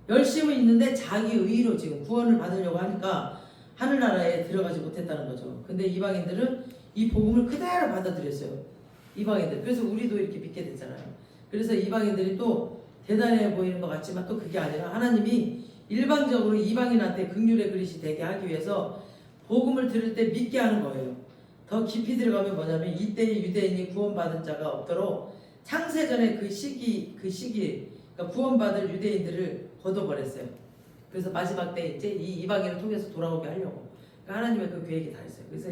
열심히 있는데 자기 의로 지금 구원을 받으려고 하니까 하늘나라에 들어가지 못했다는 거죠. 근데 이방인들은 이 복음을 그대로 받아들였어요. 이방인들. 그래서 우리도 이렇게 믿게 됐잖아요. 그래서 이방인들이 또 대단해 보이는 것 같지만 또 그게 아니라 하나님이 일방적으로 이방인한테 긍휼의 그릇이 되게 하기 위해서 복음을 들을 때 믿게 하는 거예요. 더 깊이 들어가면 뭐냐면 이때의 유대인이 구원받은 자가 없도록 창세전에 그 시기 그러니까 구원받을 유대인들을 걷어버렸어요. 그래서 마지막 때 이제 이 이방인을 통해서 돌아오게 하려고. 그러니까 하나님의 그 계획이 다 있어요. 그래서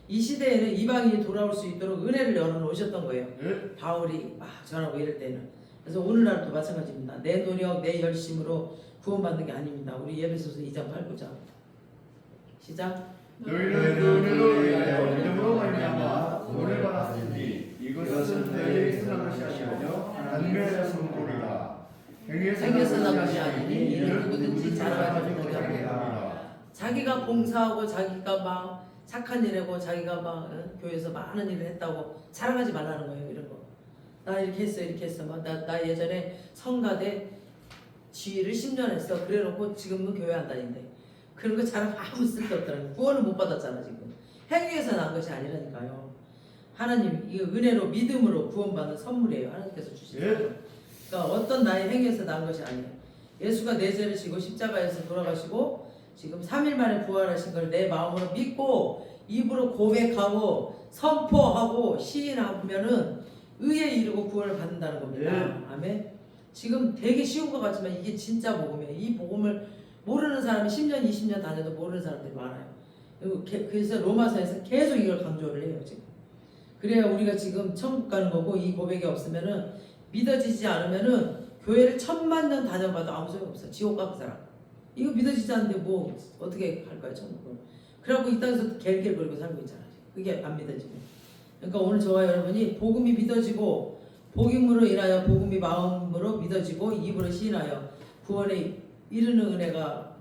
이 시대에는 이방인이 돌아올 수 있도록 은혜를 열어놓으셨던 거예요. 바울이 막 전하고 이럴 때는. 그래서 오늘날도 마찬가지입니다. 내 노력, 내 열심으로 구원받는 게 아닙니다. 우리 예배소서 2장 8, 9장 시작. 너희는 그 은혜로 인하여 믿음으로 말미암아 구원을 받았으니 이것은 너희에게 있는 것이 아니요 하나님의 선물이라. 행해서 난 것이 아니니 이는 누구든지 자랑하지 못하게 합니다. 자기가 봉사하고 자기가 막 착한 일 하고 자기가 막 교회에서 많은 일을 했다고 자랑하지 말라는 거예요. 이런 거. 나 이렇게 했어 이렇게 했어. 나 예전에 성가대 지휘를 10년 했어. 그래놓고 지금은 교회 안 다닌대. 그런 거 자랑 아무 쓸데없더라고요. 구원을 못 받았잖아 지금. 행위에서 난 것이 아니라니까요. 하나님 이 은혜로 믿음으로 구원받는 선물이에요. 하나님께서 주신 선물. 그러니까 어떤 나의 행위에서 난 것이 아니에요. 예수가 내 죄를 지고 십자가에서 돌아가시고 지금 3일 만에 부활하신 걸 내 마음으로 믿고 입으로 고백하고 선포하고 시인하면은 의에 이르고 구원을 받는다는 겁니다. 아멘. 지금 되게 쉬운 것 같지만 이게 진짜 복음이에요. 이 복음을 모르는 사람이 10년, 20년 다녀도 모르는 사람들이 많아요. 그래서 로마서에서 계속 이걸 강조를 해요. 지금. 그래야 우리가 지금 천국 가는 거고 이 고백이 없으면은 믿어지지 않으면은 교회를 1000만 년 다녀봐도 아무 소용 없어. 지옥 가 그 사람. 이거 믿어지지 않는데 뭐 어떻게 갈 거야 천국을. 그래갖고 이 땅에서 갤갤거리고 살고 있잖아. 그게 안 믿어지고. 그러니까 오늘 저와 여러분이 복음이 믿어지고 복음으로 인하여 복음이 마음으로 믿어지고 입으로 시인하여 구원에 이르는 은혜가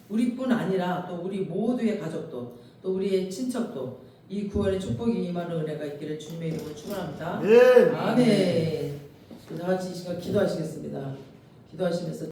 우리뿐 아니라 또 우리 모두의 가족도 또 우리의 친척도 이 구원의 축복이 임하는 은혜가 있기를 주님의 이름으로 축원합니다. 아멘. 다 같이 이 시간 기도하시겠습니다. 기도하시면서